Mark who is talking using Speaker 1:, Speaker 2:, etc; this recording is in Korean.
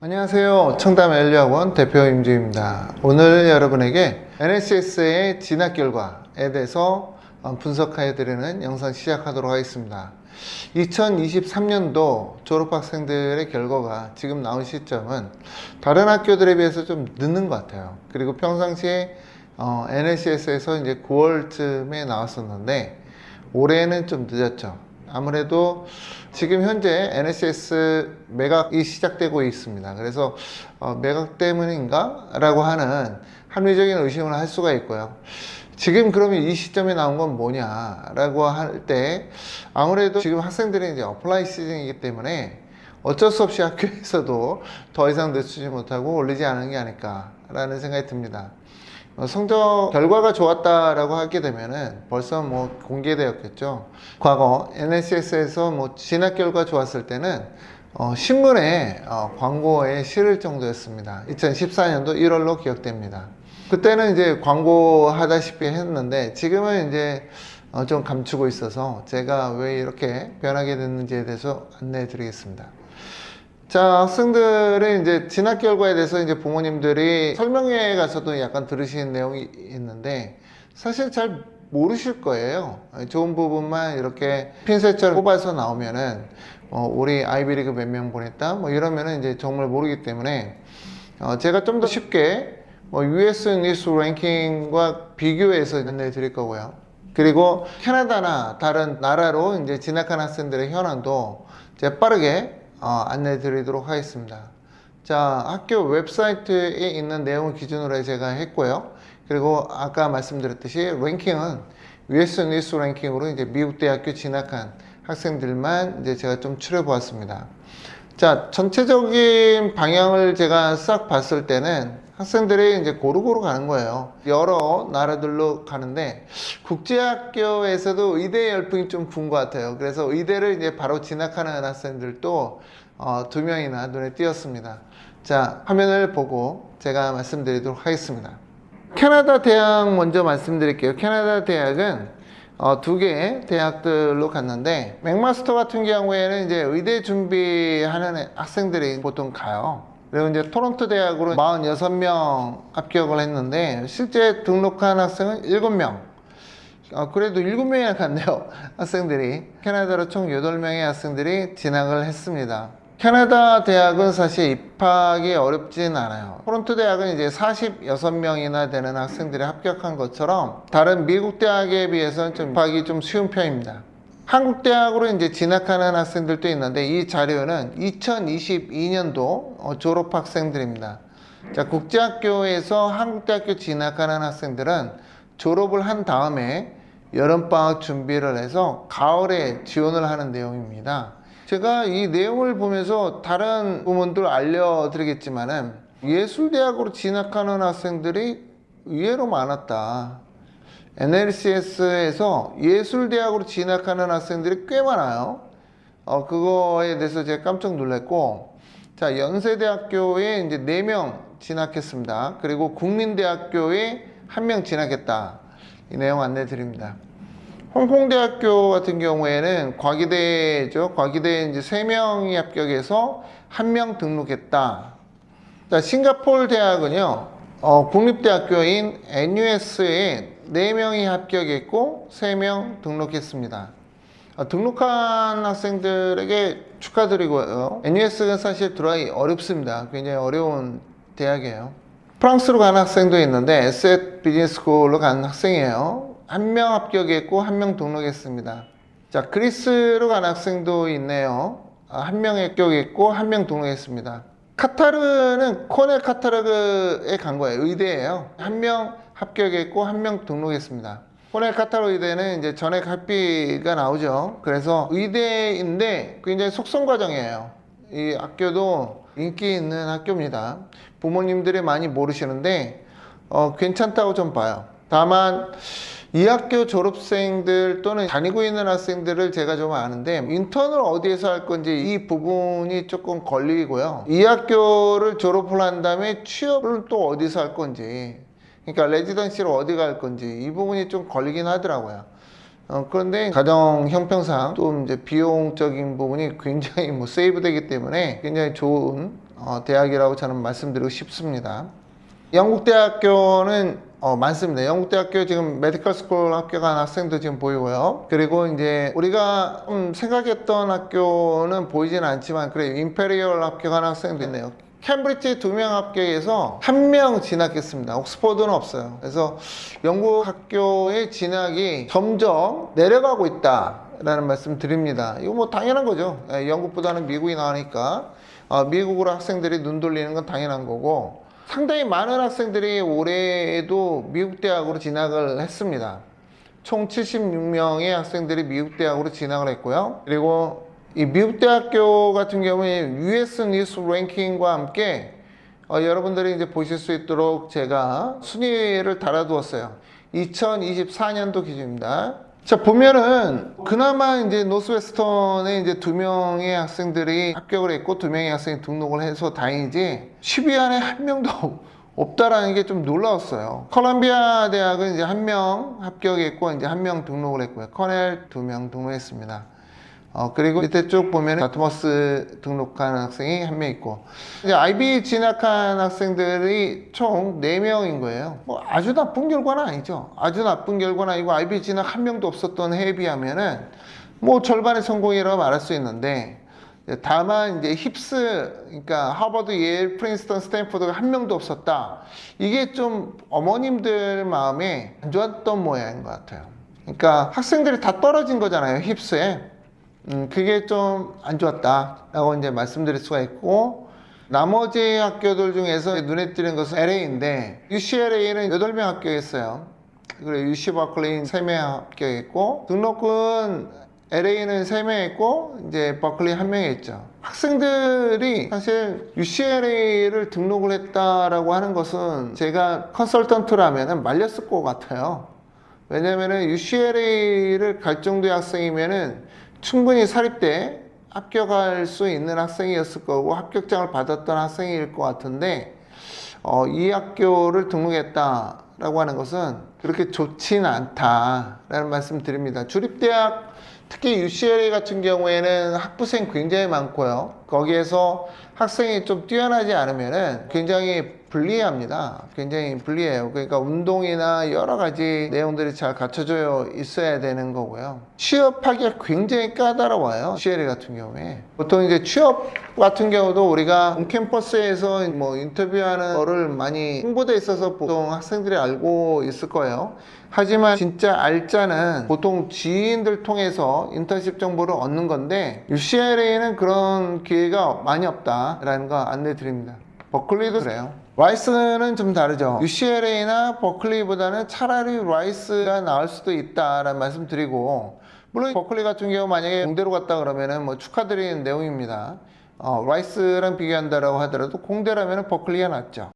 Speaker 1: 안녕하세요. 청담 엘리학원 대표 임주입니다. 오늘 여러분에게 NSCS의 진학 결과에 대해서 분석해 드리는 영상 시작하도록 하겠습니다. 2023년도 졸업학생들의 결과가 지금 나온 시점은 다른 학교들에 비해서 좀 늦는 것 같아요. 그리고 평상시에 NSCS에서 이제 9월쯤에 나왔었는데 올해는 좀 늦었죠. 아무래도 지금 현재 NSCS 매각이 시작되고 있습니다. 그래서 매각 때문인가? 라고 하는 합리적인 의심을 할 수가 있고요. 지금 그러면 이 시점에 나온 건 뭐냐? 라고 할 때 아무래도 지금 학생들이 이제 어플라이 시즌이기 때문에 어쩔 수 없이 학교에서도 더 이상 늦추지 못하고 올리지 않은 게 아닐까라는 생각이 듭니다. 성적 결과가 좋았다라고 하게 되면은 벌써 공개되었겠죠. 과거 NSCS에서 진학 결과 좋았을 때는 신문에 광고에 실을 정도였습니다. 2014년도 1월로 기억됩니다. 그때는 이제 광고하다시피 했는데 지금은 이제 좀 감추고 있어서 제가 왜 이렇게 변하게 됐는지에 대해서 안내해 드리겠습니다. 자, 학생들의 이제 진학 결과에 대해서 이제 부모님들이 설명회에 가서도 약간 들으시는 내용이 있는데 사실 잘 모르실 거예요. 좋은 부분만 이렇게 핀셋처럼 뽑아서 나오면은 우리 아이비리그 몇 명 보냈다 이러면은 이제 정말 모르기 때문에 제가 좀 더 쉽게 US 뉴스 랭킹과 비교해서 안내해 드릴 거고요. 그리고 캐나다나 다른 나라로 이제 진학한 학생들의 현황도 제가 빠르게 안내 드리도록 하겠습니다. 자, 학교 웹사이트에 있는 내용을 기준으로 제가 했고요. 그리고 아까 말씀드렸듯이 랭킹은 US 뉴스 랭킹으로 이제 미국 대학교 진학한 학생들만 이제 제가 좀 추려 보았습니다. 자, 전체적인 방향을 제가 싹 봤을 때는 학생들이 이제 고루고루 가는 거예요. 여러 나라들로 가는데 국제학교에서도 의대 열풍이 좀 분 것 같아요. 그래서 의대를 이제 바로 진학하는 학생들도 2명이나 눈에 띄었습니다. 자, 화면을 보고 제가 말씀드리도록 하겠습니다. 캐나다 대학 먼저 말씀드릴게요. 캐나다 대학은 2개의 대학들로 갔는데 맥마스터 같은 경우에는 이제 의대 준비하는 학생들이 보통 가요. 그리고 이제 토론토 대학으로 46명 합격을 했는데 실제 등록한 학생은 7명. 그래도 7명이나 갔네요. 학생들이. 캐나다로 총 8명의 학생들이 진학을 했습니다. 캐나다 대학은 사실 입학이 어렵진 않아요. 토론토 대학은 이제 46명이나 되는 학생들이 합격한 것처럼 다른 미국 대학에 비해서는 좀 입학이 좀 쉬운 편입니다. 한국 대학으로 이제 진학하는 학생들도 있는데 이 자료는 2022년도 졸업 학생들입니다. 자, 국제학교에서 한국대학교 진학하는 학생들은 졸업을 한 다음에 여름방학 준비를 해서 가을에 지원을 하는 내용입니다. 제가 이 내용을 보면서 다른 부분들 알려드리겠지만은 예술대학으로 진학하는 학생들이 의외로 많았다. NLCS에서 예술대학으로 진학하는 학생들이 꽤 많아요. 그거에 대해서 제가 깜짝 놀랐고, 자, 연세대학교에 이제 4명 진학했습니다. 그리고 국민대학교에 1명 진학했다. 이 내용 안내 드립니다. 홍콩대학교 같은 경우에는 과기대죠. 과기대에 이제 3명이 합격해서 1명 등록했다. 자, 싱가포르 대학은요, 국립대학교인 NUS에 4명이 합격했고 3명 등록했습니다. 등록한 학생들에게 축하드리고요. NUS는 사실 들어가기 어렵습니다. 굉장히 어려운 대학이에요. 프랑스로 간 학생도 있는데 에셋 비즈니스스쿨로 간 학생이에요. 1명 합격했고 1명 등록했습니다. 자, 그리스로 간 학생도 있네요. 1명 합격했고 1명 등록했습니다. 카타르는 코넬 카타르에 간 거예요. 의대예요. 1명 합격했고 1명 등록했습니다. 코넬 카타르 의대는 이제 전액 학비가 나오죠. 그래서 의대인데 굉장히 속성 과정이에요. 이 학교도 인기 있는 학교입니다. 부모님들이 많이 모르시는데 괜찮다고 좀 봐요. 다만 이 학교 졸업생들 또는 다니고 있는 학생들을 제가 좀 아는데 인턴을 어디에서 할 건지 이 부분이 조금 걸리고요. 이 학교를 졸업을 한 다음에 취업을 또 어디서 할 건지, 그러니까 레지던시를 어디 갈 건지 이 부분이 좀 걸리긴 하더라고요. 그런데 가정 형평상 또 이제 비용적인 부분이 굉장히 세이브 되기 때문에 굉장히 좋은 대학이라고 저는 말씀드리고 싶습니다. 영국 대학교는 많습니다. 영국 대학교 지금 메디컬 스쿨 합격한 학생도 지금 보이고요. 그리고 이제 우리가 생각했던 학교는 보이진 않지만 그래 임페리얼 합격한 학생도 있네요. 캠브리지 2명 합격해서 1명 진학했습니다. 옥스퍼드는 없어요. 그래서 영국 학교의 진학이 점점 내려가고 있다라는 말씀 드립니다. 이거 뭐 당연한 거죠. 영국보다는 미국이 나으니까 미국으로 학생들이 눈 돌리는 건 당연한 거고, 상당히 많은 학생들이 올해에도 미국 대학으로 진학을 했습니다. 총 76명의 학생들이 미국 대학으로 진학을 했고요. 그리고 이 미국 대학교 같은 경우에 US 뉴스 랭킹과 함께 여러분들이 이제 보실 수 있도록 제가 순위를 달아두었어요. 2024년도 기준입니다. 자, 보면은 그나마 이제 노스웨스턴에 이제 2명의 학생들이 합격을 했고 2명의 학생이 등록을 해서 다행이지 10위 안에 1명도 없다라는 게 좀 놀라웠어요. 컬럼비아 대학은 이제 1명 합격했고 이제 1명 등록을 했고요. 커넬 2명 등록했습니다. 그리고 밑에 쭉 보면 다트머스 등록한 학생이 1명 있고, 이제 IB 진학한 학생들이 총 4명인 거예요. 뭐 아주 나쁜 결과는 아니죠. 아주 나쁜 결과는 아니고 IB 진학 1명도 없었던 해에 비하면은 뭐 절반의 성공이라고 말할 수 있는데, 다만 이제 힙스, 그러니까 하버드, 예일, 프린스턴, 스탠포드가 1명도 없었다. 이게 좀 어머님들 마음에 안 좋았던 모양인 것 같아요. 그러니까 학생들이 다 떨어진 거잖아요, 힙스에. 그게 좀 안 좋았다라고 이제 말씀드릴 수가 있고, 나머지 학교들 중에서 눈에 띄는 것은 LA인데, UCLA는 8명 합격했어요. 그리고 UC 버클리는 3명 합격했고, 등록은 LA는 3명 했고, 이제 버클리 1명 했죠. 학생들이 사실 UCLA를 등록을 했다라고 하는 것은 제가 컨설턴트라면 말렸을 것 같아요. 왜냐면은 UCLA를 갈 정도의 학생이면은 충분히 사립대 합격할 수 있는 학생이었을 거고 합격장을 받았던 학생일 것 같은데, 이 학교를 등록했다라고 하는 것은 그렇게 좋지는 않다라는 말씀 드립니다. 주립대학, 특히 UCLA 같은 경우에는 학부생 굉장히 많고요. 거기에서 학생이 좀 뛰어나지 않으면은 굉장히 불리합니다. 굉장히 불리해요. 그러니까 운동이나 여러 가지 내용들이 잘 갖춰져 있어야 되는 거고요. 취업하기가 굉장히 까다로워요. UCLA 같은 경우에. 보통 이제 취업 같은 경우도 우리가 온캠퍼스에서 뭐 인터뷰하는 거를 많이 홍보돼 있어서 보통 학생들이 알고 있을 거예요. 하지만 진짜 알짜는 보통 지인들 통해서 인턴십 정보를 얻는 건데, UCLA는 그런 기회가 많이 없다라는 거 안내 드립니다. 버클리도 그래요. 라이스는 좀 다르죠. UCLA나 버클리보다는 차라리 라이스가 나을 수도 있다라는 말씀 드리고, 물론 버클리 같은 경우 만약에 공대로 갔다 그러면은 뭐 축하드리는 내용입니다. 라이스랑 비교한다라고 하더라도 공대라면 버클리가 낫죠.